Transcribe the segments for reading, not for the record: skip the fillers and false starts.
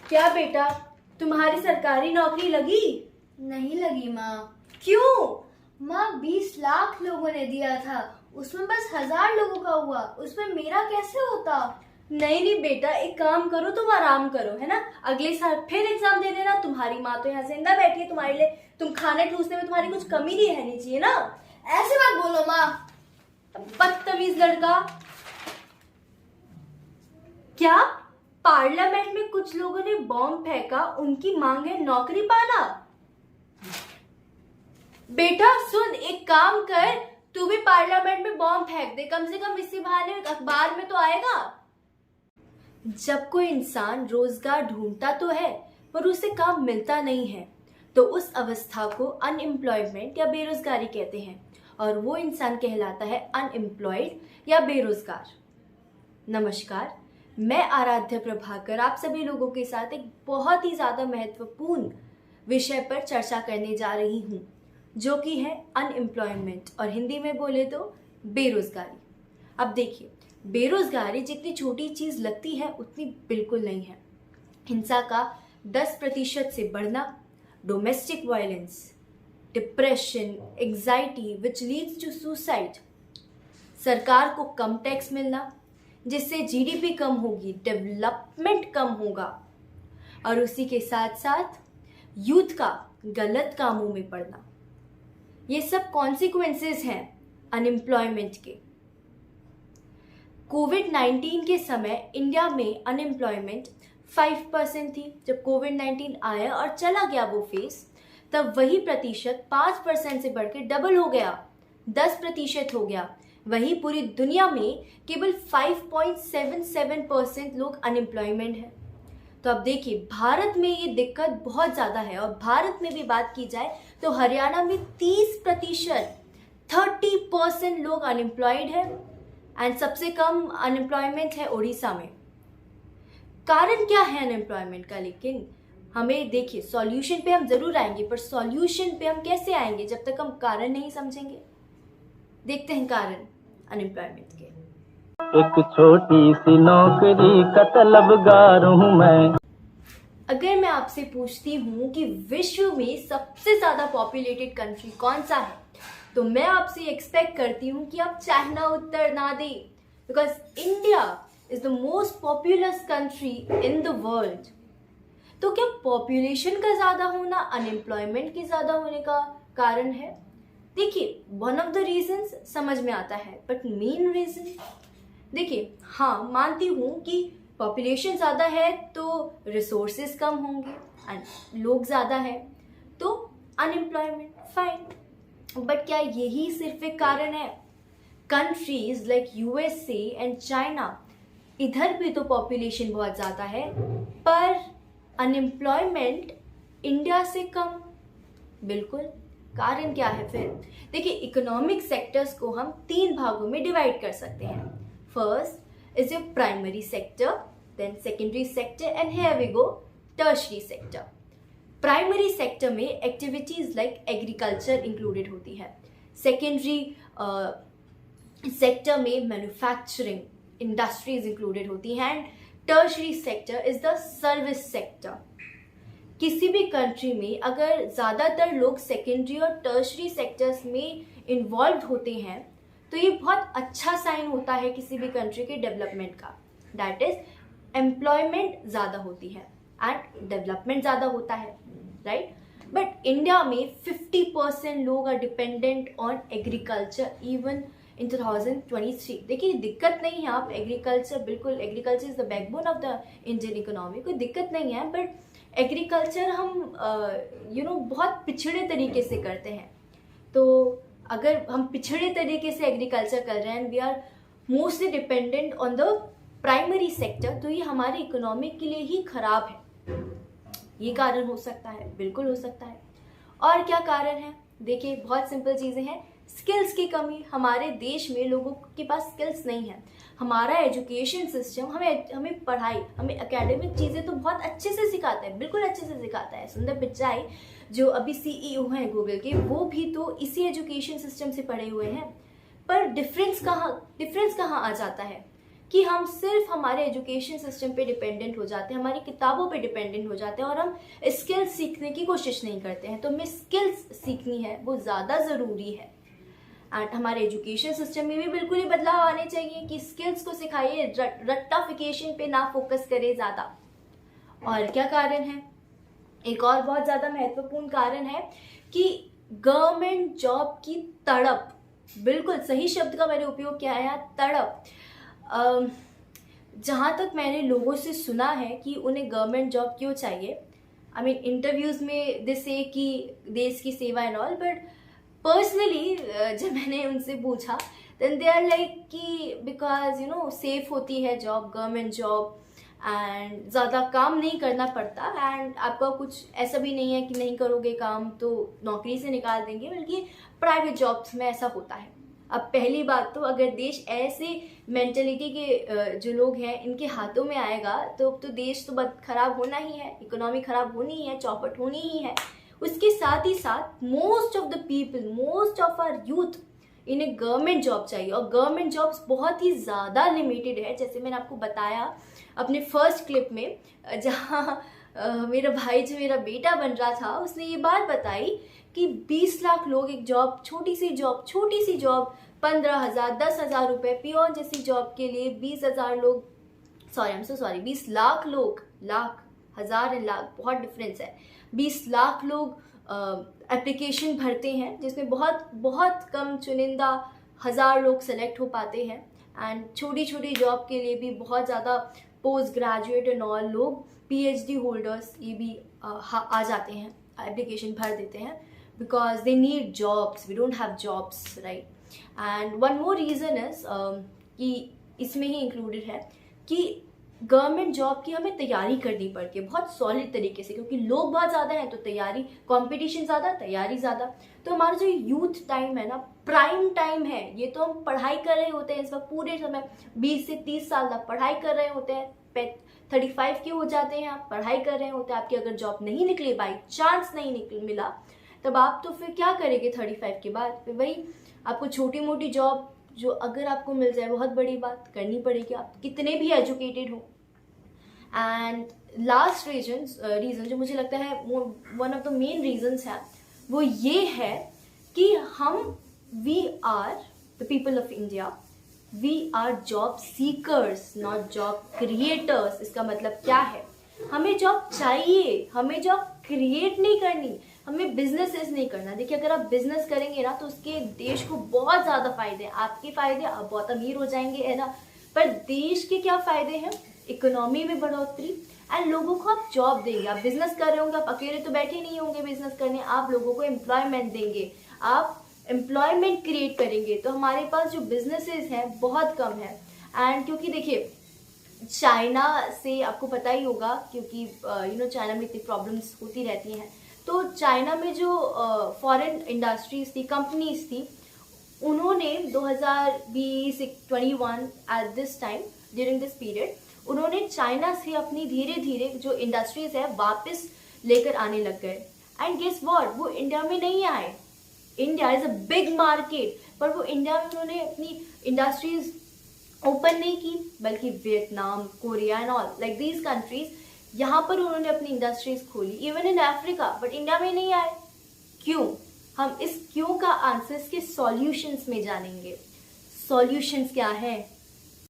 क्या बेटा, तुम्हारी सरकारी नौकरी लगी? नहीं लगी माँ। क्यों? माँ 20 लाख लोगों ने दिया था, उसमें बस 1000 लोगों का हुआ, उसमें मेरा कैसे होता। नहीं बेटा, एक काम करो, तुम आराम करो, है ना। अगले साल फिर एग्जाम दे देना। तुम्हारी माँ तो यहाँ जिंदा बैठी है तुम्हारे लिए। तुम खाने ठूसने में तुम्हारी कुछ कमी नहीं रहनी चाहिए ना। ऐसे मत बोलो माँ। बदतमीज लड़का। क्या पार्लियामेंट में कुछ लोगों ने बॉम्ब फेंका, उनकी मांग है नौकरी पाना? बेटा सुन, एक काम कर, तू भी पार्लियामेंट में बॉम्ब फेंक दे, कम से कम इसी बहाने अखबार में तो आएगा। जब कोई इंसान रोजगार ढूंढता तो है पर उसे काम मिलता नहीं है, तो उस अवस्था को अनएम्प्लॉयमेंट या बेरोजगारी कहते हैं, और वो इंसान कहलाता है अनएम्प्लॉयड या बेरोजगार। नमस्कार, मैं आराध्य प्रभाकर आप सभी लोगों के साथ एक बहुत ही ज्यादा महत्वपूर्ण विषय पर चर्चा करने जा रही हूँ, जो कि है अनएम्प्लॉयमेंट, और हिंदी में बोले तो बेरोजगारी। अब देखिए, बेरोजगारी जितनी छोटी चीज लगती है उतनी बिल्कुल नहीं है। हिंसा का 10% से बढ़ना, domestic violence, depression, anxiety which leads to suicide, सरकार को कम टैक्स मिलना जिससे जीडीपी कम होगी, डेवलपमेंट कम होगा, और उसी के साथ साथ यूथ का गलत कामों में पड़ना, ये सब कॉन्सिक्वेंसेस हैं अनएम्प्लॉयमेंट के। कोविड-19 के समय इंडिया में अनएम्प्लॉयमेंट 5% थी। जब कोविड-19 आया और चला गया वो फेस, तब वही प्रतिशत 5% से बढ़ के डबल हो गया, 10% हो गया। वहीं पूरी दुनिया में केवल 5.77% लोग अनएम्प्लॉयमेंट है। तो अब देखिए, भारत में ये दिक्कत बहुत ज्यादा है, और भारत में भी बात की जाए तो हरियाणा में 30%, 30% लोग अनएम्प्लॉयड है, एंड सबसे कम अनएम्प्लॉयमेंट है उड़ीसा में। कारण क्या है अनएम्प्लॉयमेंट का? लेकिन हमें देखिए, सॉल्यूशन पे हम जरूर आएंगे, पर सॉल्यूशन पे हम कैसे आएंगे जब तक हम कारण नहीं समझेंगे। देखते हैं कारण अनएम्प्लॉयमेंट के। एक छोटी सी नौकरी का तलबगार हूं मैं। अगर मैं आपसे पूछती हूँ कि विश्व में सबसे ज्यादा पॉपुलेटेड कंट्री कौन सा है, तो मैं आपसे एक्सपेक्ट करती हूँ कि आप चाइना उत्तर ना दें, because India is the most populous country in the world. तो क्या पॉपुलेशन का ज्यादा होना अनएम्प्लॉयमेंट के ज्यादा होने का कारण है? देखिए, वन ऑफ द रीजंस समझ में आता है, बट मेन रीजन देखिए, हाँ मानती हूँ कि पॉपुलेशन ज़्यादा है तो रिसोर्सेज कम होंगे, एंड लोग ज़्यादा है तो अनएम्प्लॉयमेंट, फाइन। बट क्या यही सिर्फ एक कारण है? Countries like USA and China, इधर भी तो पॉपुलेशन बहुत ज़्यादा है, पर अनएम्प्लॉयमेंट इंडिया से कम। बिल्कुल, कारण क्या है फिर? देखिए, इकोनॉमिक सेक्टर्स को हम 3 भागों में डिवाइड कर सकते हैं। First is your primary sector, then secondary sector, and here we go tertiary sector. Primary sector में एक्टिविटीज लाइक एग्रीकल्चर इंक्लूडेड होती है। सेकेंडरी सेक्टर में मैन्युफैक्चरिंग इंडस्ट्रीज इंक्लूडेड होती हैं, and tertiary sector is the service sector. किसी भी country में अगर ज़्यादातर लोग सेकेंडरी और टर्शरी सेक्टर्स में इन्वॉल्व होते हैं, तो ये बहुत अच्छा साइन होता है किसी भी कंट्री के डेवलपमेंट का। दैट इज, एम्प्लॉयमेंट ज़्यादा होती है एंड डेवलपमेंट ज़्यादा होता है, राइट? बट इंडिया में 50% लोग are dependent on agriculture even in 2023। देखिए, दिक्कत नहीं है, आप एग्रीकल्चर, बिल्कुल agriculture is the backbone of the Indian economy, कोई दिक्कत नहीं है, बट एग्रीकल्चर हम बहुत पिछड़े तरीके से करते हैं। तो अगर हम पिछड़े तरीके से एग्रीकल्चर कर रहे हैं, we are mostly dependent on the primary sector, तो ये हमारी इकोनॉमी के लिए ही खराब है। ये कारण हो सकता है, बिल्कुल हो सकता है। और क्या कारण है? देखिए, बहुत सिंपल चीज़ें हैं। स्किल्स की कमी, हमारे देश में लोगों के पास स्किल्स नहीं है। हमारा एजुकेशन सिस्टम हमें पढ़ाई, हमें एकेडमिक चीज़ें तो बहुत अच्छे से सिखाता है, बिल्कुल अच्छे से सिखाता है। सुंदर पिचाई जो अभी सीईओ हैं गूगल के, वो भी तो इसी एजुकेशन सिस्टम से पढ़े हुए हैं। पर डिफरेंस कहाँ आ जाता है कि हम सिर्फ हमारे एजुकेशन सिस्टम पे डिपेंडेंट हो जाते हैं, हमारी किताबों पे डिपेंडेंट हो जाते हैं और हम स्किल्स सीखने की कोशिश नहीं करते हैं। तो हमें स्किल्स सीखनी है, वो ज़्यादा ज़रूरी है। एंड हमारे एजुकेशन सिस्टम में भी बिल्कुल ही बदलाव आने चाहिए कि स्किल्स को सिखाइए, रट्टाफिकेशन पे ना फोकस करें ज़्यादा। और क्या कारण है? एक और बहुत ज़्यादा महत्वपूर्ण कारण है कि गवर्नमेंट जॉब की तड़प, बिल्कुल सही शब्द का मैंने उपयोग किया है, तड़प। जहाँ तक मैंने लोगों से सुना है कि उन्हें गवर्नमेंट जॉब क्यों चाहिए, आई मीन इंटरव्यूज़ में दे से कि देश की सेवा एंड ऑल, बट पर्सनली जब मैंने उनसे पूछा देन दे आर लाइक कि बिकॉज यू नो सेफ होती है जॉब, गवर्नमेंट जॉब, एंड ज़्यादा काम नहीं करना पड़ता, एंड आपका कुछ ऐसा भी नहीं है कि नहीं करोगे काम तो नौकरी से निकाल देंगे, बल्कि प्राइवेट जॉब्स में ऐसा होता है। अब पहली बात तो अगर देश ऐसे मेंटेलिटी के जो लोग हैं इनके हाथों में आएगा तो देश तो बद खराब होना ही है, इकोनॉमी खराब होनी ही है, चौपट होनी ही है। उसके साथ ही साथ most of the people, most of our youth, इन्हें गवर्नमेंट जॉब चाहिए, और गवर्नमेंट जॉब्स बहुत ही ज़्यादा लिमिटेड है। जैसे मैंने आपको बताया अपने फर्स्ट क्लिप में, जहाँ मेरा भाई जो मेरा बेटा बन रहा था उसने ये बात बताई कि 20 लाख लोग एक जॉब, छोटी सी जॉब 15,000 10,000 रुपये, पियोन जैसी जॉब के लिए 20,000 लोग, 20 लाख लोग, लाख, हज़ार एंड लाख बहुत डिफरेंस है, 20 लाख लोग एप्लीकेशन भरते हैं, जिसमें बहुत कम चुनिंदा 1000 लोग सेलेक्ट हो पाते हैं। एंड छोटी जॉब के लिए भी बहुत ज़्यादा पोस्ट ग्रेजुएट एंड ऑल लोग, PhD होल्डर्स, ये भी आ जाते हैं, एप्लीकेशन भर देते हैं, because they need jobs, we don't have jobs, right. And one more reason is कि इसमें ही इंक्लूडेड है कि गवर्नमेंट जॉब की हमें तैयारी करनी पड़ती है बहुत सॉलिड तरीके से, क्योंकि लोग बहुत ज़्यादा हैं तो तैयारी, कंपटीशन ज़्यादा, तैयारी ज़्यादा। तो हमारा जो यूथ टाइम है ना, प्राइम टाइम है, ये तो हम पढ़ाई कर रहे होते हैं इस वक्त, पूरे समय 20 से 30 साल तक पढ़ाई कर रहे होते हैं, 35 के हो जाते हैं, आप पढ़ाई कर रहे होते हैं, आपकी अगर जॉब नहीं निकली, बाई चांस नहीं मिला, तब आप तो फिर क्या करेंगे 35 के बाद? फिर वही आपको छोटी मोटी जॉब जो अगर आपको मिल जाए, बहुत बड़ी बात, करनी पड़ेगी, आप कितने भी एजुकेटेड हो। एंड लास्ट रीज़न जो मुझे लगता है one of the main reasons है, वो ये है कि we are the people of India, we are job seekers, not job creators. इसका मतलब क्या है? हमें जॉब चाहिए, हमें जॉब क्रिएट नहीं करनी, हमें बिजनेसेस नहीं करना। देखिए, अगर आप बिजनेस करेंगे ना तो उसके देश को बहुत ज़्यादा फायदे हैं, आपके फायदे, आप बहुत अमीर हो जाएंगे, है ना। पर देश के क्या फायदे हैं? इकोनॉमी में बढ़ोतरी, एंड लोगों को आप जॉब देंगे। आप बिजनेस कर रहे होंगे, आप अकेले तो बैठे नहीं होंगे बिजनेस करने, आप लोगों को एम्प्लॉयमेंट देंगे, आप एम्प्लॉयमेंट क्रिएट करेंगे। तो हमारे पास जो बिजनेसेस हैं बहुत कम है। एंड क्योंकि देखिए, चाइना से आपको पता ही होगा, क्योंकि चाइना में इतनी प्रॉब्लम्स होती रहती हैं, तो चाइना में जो फॉरेन इंडस्ट्रीज थी, कंपनीज थी, उन्होंने 2020-21 at this time, during this period, उन्होंने चाइना से अपनी धीरे धीरे जो इंडस्ट्रीज है वापस लेकर आने लग गए। एंड गेस व्हाट, वो इंडिया में नहीं आए। India is a big market, पर वो इंडिया में उन्होंने अपनी इंडस्ट्रीज ओपन नहीं की, बल्कि Vietnam, Korea and all like these countries, यहाँ पर उन्होंने अपनी इंडस्ट्रीज खोली, even in Africa, but India में नहीं आए। क्यों? हम इस क्यों का आंसर्स के सॉल्यूशंस में जानेंगे। सॉल्यूशंस क्या है?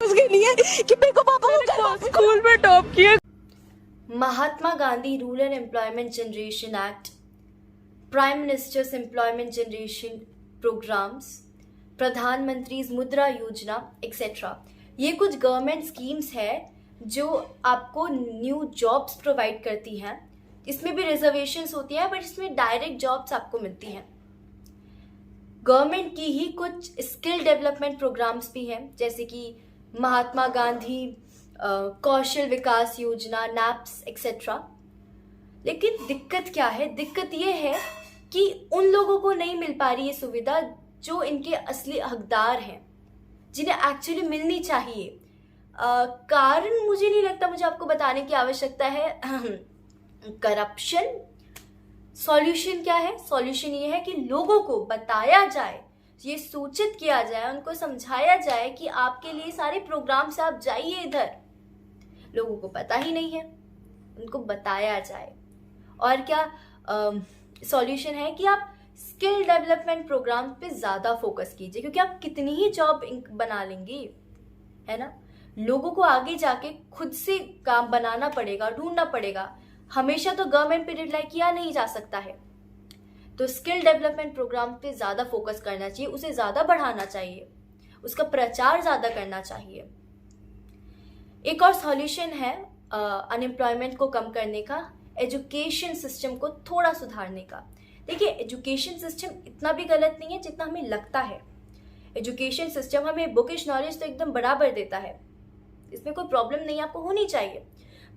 उसके लिए कि मेरे को पापा को स्कूल में टॉप किया। Mahatma Gandhi Rural Employment Generation Act, Prime Minister's Employment Generation Programmes, Pradhan Mantri Mudra योजना एक्सेट्रा, ये कुछ गवर्नमेंट स्कीम्स है जो आपको न्यू जॉब्स प्रोवाइड करती हैं। इसमें भी रिजर्वेशंस होती हैं, बट इसमें डायरेक्ट जॉब्स आपको मिलती हैं। गवर्नमेंट की ही कुछ स्किल डेवलपमेंट प्रोग्राम्स भी हैं, जैसे कि महात्मा गांधी कौशल विकास योजना, नैप्स एक्सेट्रा। लेकिन दिक्कत क्या है? दिक्कत ये है कि उन लोगों को नहीं मिल पा रही ये सुविधा जो इनके असली हकदार हैं, जिन्हें एक्चुअली मिलनी चाहिए। कारण मुझे नहीं लगता मुझे आपको बताने की आवश्यकता है। करप्शन। सॉल्यूशन क्या है? सॉल्यूशन ये है कि लोगों को बताया जाए, ये सूचित किया जाए, उनको समझाया जाए कि आपके लिए सारे प्रोग्राम से आप जाइए इधर। लोगों को पता ही नहीं है, उनको बताया जाए। और क्या सॉल्यूशन है कि आप स्किल डेवलपमेंट प्रोग्राम पे ज़्यादा फोकस कीजिए, क्योंकि आप कितनी ही जॉब बना लेंगी, है ना। लोगों को आगे जाके खुद से काम बनाना पड़ेगा, ढूंढना पड़ेगा। हमेशा तो गवर्नमेंट पे रिलाई किया नहीं जा सकता है। तो स्किल डेवलपमेंट प्रोग्राम पे ज़्यादा फोकस करना चाहिए, उसे ज़्यादा बढ़ाना चाहिए, उसका प्रचार ज़्यादा करना चाहिए। एक और सॉल्यूशन है अनएम्प्लॉयमेंट को कम करने का, एजुकेशन सिस्टम को थोड़ा सुधारने का। देखिए, एजुकेशन सिस्टम इतना भी गलत नहीं है जितना हमें लगता है। एजुकेशन सिस्टम हमें बुकिश नॉलेज तो एकदम बराबर देता है, इसमें कोई प्रॉब्लम नहीं आपको होनी चाहिए।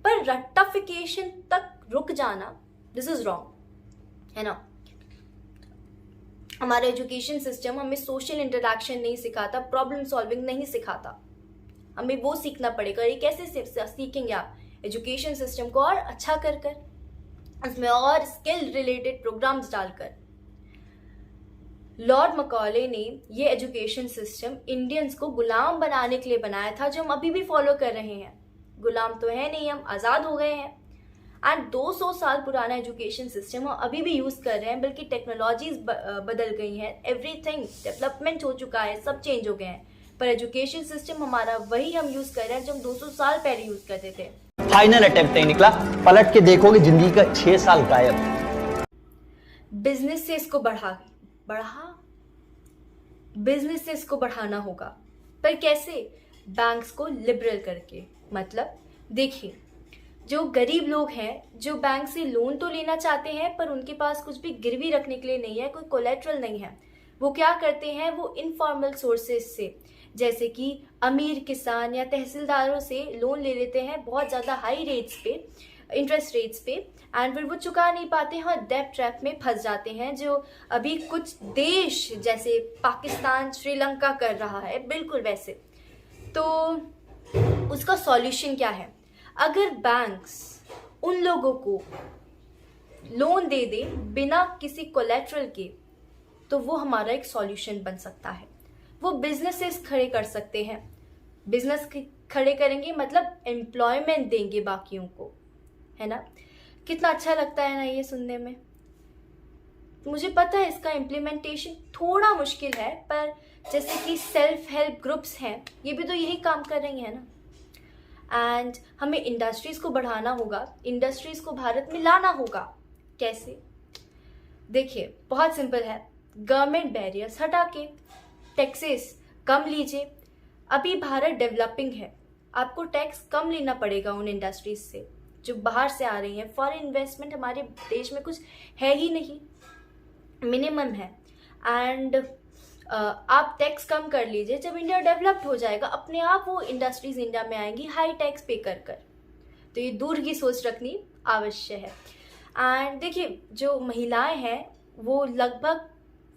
पर रट्टाफिकेशन तक रुक जाना, दिस इज रॉन्ग, है ना। हमारा एजुकेशन सिस्टम हमें सोशल इंटरैक्शन नहीं सिखाता, प्रॉब्लम सॉल्विंग नहीं सिखाता। हमें वो सीखना पड़ेगा। ये कैसे सीखेंगे आप? एजुकेशन सिस्टम को और अच्छा कर कर, उसमें और स्किल रिलेटेड प्रोग्राम्स डालकर। लॉर्ड मकॉले ने ये एजुकेशन सिस्टम इंडियंस को गुलाम बनाने के लिए बनाया था, जो हम अभी भी फॉलो कर रहे हैं। गुलाम तो है नहीं, हम आज़ाद हो गए हैं। एंड 200 साल पुराना एजुकेशन सिस्टम हम अभी भी यूज़ कर रहे हैं, बल्कि टेक्नोलॉजीज बदल गई हैं, एवरीथिंग डेवलपमेंट हो चुका है, सब चेंज हो गए हैं। पर एजुकेशन सिस्टम हमारा वही हम यूज़ कर रहे हैं जो हम 200 साल पहले यूज़ करते थे। फाइनल अटेम्प्ट नहीं निकला, पलट के देखोगे जिंदगी का 6 साल गायब। बिजनेसेस को बिजनेसेस को बढ़ाना होगा। पर कैसे? बैंक्स को लिबरल करके। मतलब देखिए, जो गरीब लोग हैं, जो बैंक से लोन तो लेना चाहते हैं पर उनके पास कुछ भी गिरवी रखने के लिए नहीं है, कोई कोलेट्रल नहीं है, वो क्या करते हैं? वो इनफॉर्मल सोर्सेज से, जैसे कि अमीर किसान या तहसीलदारों से लोन ले लेते हैं बहुत ज़्यादा हाई रेट्स पे, इंटरेस्ट रेट्स पे, एंड फिर वो चुका नहीं पाते हैं और डेब्ट ट्रैप में फंस जाते हैं, जो अभी कुछ देश जैसे पाकिस्तान, श्रीलंका कर रहा है, बिल्कुल वैसे। तो उसका सॉल्यूशन क्या है? अगर बैंक्स उन लोगों को लोन दे दे बिना किसी कोलेट्रल के, तो वो हमारा एक सॉल्यूशन बन सकता है। वो बिजनेसेस खड़े कर सकते हैं। बिजनेस खड़े करेंगे मतलब एम्प्लॉयमेंट देंगे बाकियों को, है ना। कितना अच्छा लगता है ना ये सुनने में। मुझे पता है इसका इम्प्लीमेंटेशन थोड़ा मुश्किल है, पर जैसे कि सेल्फ हेल्प ग्रुप्स हैं, ये भी तो यही काम कर रही हैं ना। एंड हमें इंडस्ट्रीज़ को बढ़ाना होगा, इंडस्ट्रीज़ को भारत में लाना होगा। कैसे? देखिए, बहुत सिंपल है। गवर्नमेंट बैरियर्स हटा के टैक्सेस कम लीजिए। अभी भारत डेवलपिंग है, आपको टैक्स कम लेना पड़ेगा उन इंडस्ट्रीज से जो बाहर से आ रही हैं। फॉरेन इन्वेस्टमेंट हमारे देश में कुछ है ही नहीं, मिनिमम है। एंड आप टैक्स कम कर लीजिए। जब इंडिया डेवलप्ड हो जाएगा, अपने आप वो इंडस्ट्रीज इंडिया में आएंगी हाई टैक्स पे कर कर। तो ये दूर की सोच रखनी आवश्यक है। एंड देखिए, जो महिलाएं हैं वो लगभग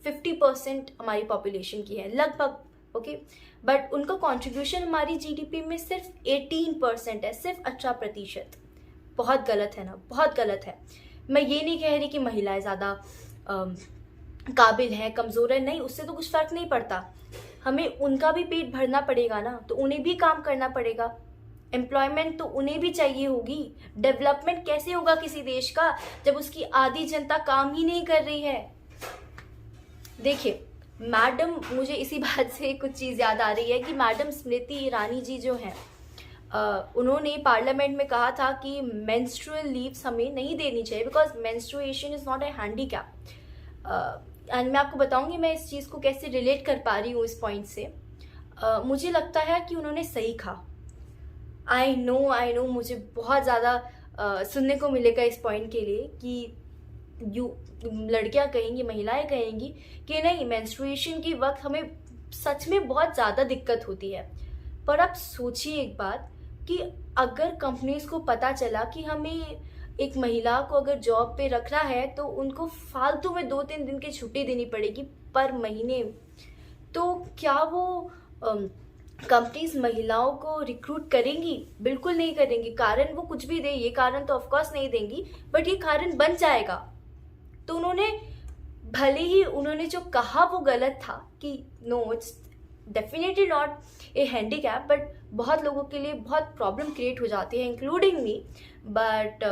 50% हमारी पॉपुलेशन की है, लगभग, ओके। बट उनका कंट्रीब्यूशन हमारी जीडीपी में सिर्फ 18% है, सिर्फ 18%। बहुत गलत है ना, बहुत गलत है। मैं ये नहीं कह रही कि महिलाएं ज़्यादा काबिल हैं, कमज़ोर है, नहीं, उससे तो कुछ फ़र्क नहीं पड़ता। हमें उनका भी पेट भरना पड़ेगा ना, तो उन्हें भी काम करना पड़ेगा। एम्प्लॉयमेंट तो उन्हें भी चाहिए होगी। डेवलपमेंट कैसे होगा किसी देश का जब उसकी आधी जनता काम ही नहीं कर रही है? देखिए मैडम, मुझे इसी बात से कुछ चीज़ याद आ रही है कि मैडम स्मृति ईरानी जी जो हैं, उन्होंने पार्लियामेंट में कहा था कि मेंस्ट्रुअल लीव्स हमें नहीं देनी चाहिए because menstruation is not a handicap. And मैं आपको बताऊंगी मैं इस चीज़ को कैसे रिलेट कर पा रही हूँ इस पॉइंट से। मुझे लगता है कि उन्होंने सही कहा। आई नो मुझे बहुत ज़्यादा सुनने को मिलेगा इस पॉइंट के लिए कि लड़कियां कहेंगी, महिलाएं कहेंगी कि नहीं, मेंस्ट्रुएशन के वक्त हमें सच में बहुत ज़्यादा दिक्कत होती है। पर आप सोचिए एक बात कि अगर कंपनीज को पता चला कि हमें एक महिला को अगर जॉब पे रखना है तो उनको फालतू में 2-3 दिन की छुट्टी देनी पड़ेगी पर महीने, तो क्या वो कंपनीज महिलाओं को रिक्रूट करेंगी? बिल्कुल नहीं करेंगी। कारण वो कुछ भी दे, ये कारण तो ऑफकोर्स नहीं देंगी, बट ये कारण बन जाएगा। तो उन्होंने भले ही उन्होंने जो कहा वो गलत था कि no it's definitely not a handicap, but बहुत लोगों के लिए बहुत प्रॉब्लम क्रिएट हो जाती है इंक्लूडिंग मी। बट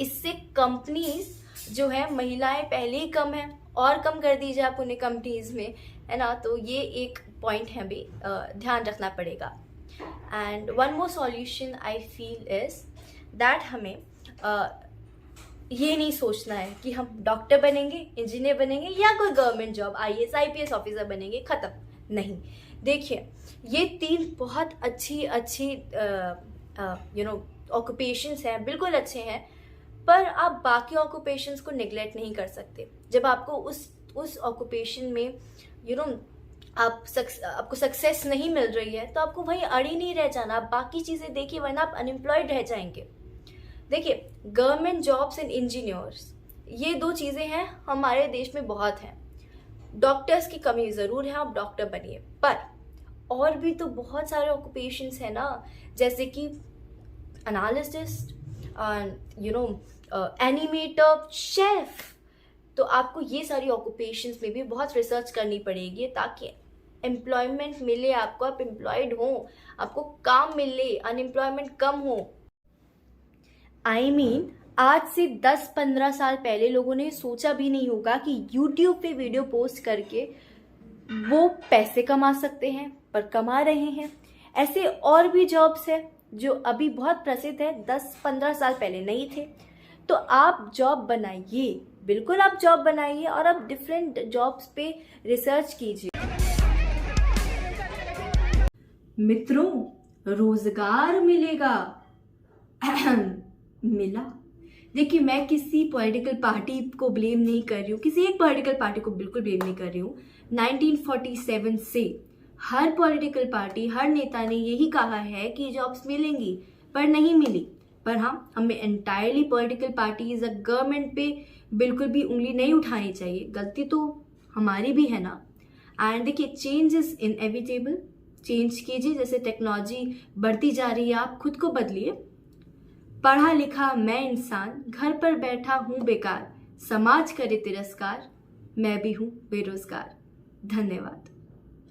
इससे कंपनीज जो है, महिलाएं पहले ही कम है और कम कर दी जाए आप उन्हें कंपनीज में, है ना, तो ये एक पॉइंट है भी ध्यान रखना पड़ेगा। And one more solution I feel is that हमें ये नहीं सोचना है कि हम डॉक्टर बनेंगे, इंजीनियर बनेंगे या कोई government job IAS IPS officer बनेंगे, ख़त्म नहीं। देखिए, ये 3 बहुत अच्छी ऑक्यूपेशंस हैं, बिल्कुल अच्छे हैं, पर आप बाकी ऑक्यूपेशंस को निगलेक्ट नहीं कर सकते। जब आपको उस ऑक्यूपेशन में आपको सक्सेस नहीं मिल रही है तो आपको वहीं अड़ी नहीं रह जाना, आप बाकी चीज़ें देखिए, वरना आप अनएम्प्लॉयड रह जाएंगे। देखिए, गवर्नमेंट जॉब्स एंड इंजीनियर्स, ये 2 चीज़ें हैं हमारे देश में बहुत हैं। डॉक्टर्स की कमी ज़रूर है, आप डॉक्टर बनिए, पर और भी तो बहुत सारे ऑक्यूपेशंस हैं ना, जैसे कि एनालिस्ट, एनिमेटर, शेफ। तो आपको ये सारी ऑक्यूपेशंस में भी बहुत रिसर्च करनी पड़ेगी ताकि एम्प्लॉयमेंट मिले आपको, आप एम्प्लॉयड हो, आपको काम मिले, अनएम्प्लॉयमेंट कम हो। I mean, आज से 10-15 साल पहले लोगों ने सोचा भी नहीं होगा कि YouTube पे वीडियो पोस्ट करके वो पैसे कमा सकते हैं, पर कमा रहे हैं। ऐसे और भी जॉब्स हैं जो अभी बहुत प्रसिद्ध है, 10-15 साल पहले नहीं थे। तो आप जॉब बनाइए, बिल्कुल आप जॉब बनाइए और आप डिफरेंट जॉब्स पे रिसर्च कीजिए। मित्रों, रोजगार मिलेगा मिला। देखिए, मैं किसी पॉलिटिकल पार्टी को ब्लेम नहीं कर रही हूँ, किसी एक पॉलिटिकल पार्टी को बिल्कुल ब्लेम नहीं कर रही हूँ। 1947 से हर पॉलिटिकल पार्टी, हर नेता ने यही कहा है कि जॉब्स मिलेंगी, पर नहीं मिली। पर हाँ, हमें एंटायरली पॉलिटिकल पार्टीज या गवर्नमेंट पे बिल्कुल भी उंगली नहीं उठानी चाहिए, गलती तो हमारी भी है ना। एंड देखिए, चेंज इज इनएविटेबल, चेंज कीजिए, जैसे टेक्नोलॉजी बढ़ती जा रही है, आप खुद को बदलिए। पढ़ा लिखा मैं इंसान, घर पर बैठा हूँ बेकार, समाज करे तिरस्कार, मैं भी हूँ बेरोजगार। धन्यवाद।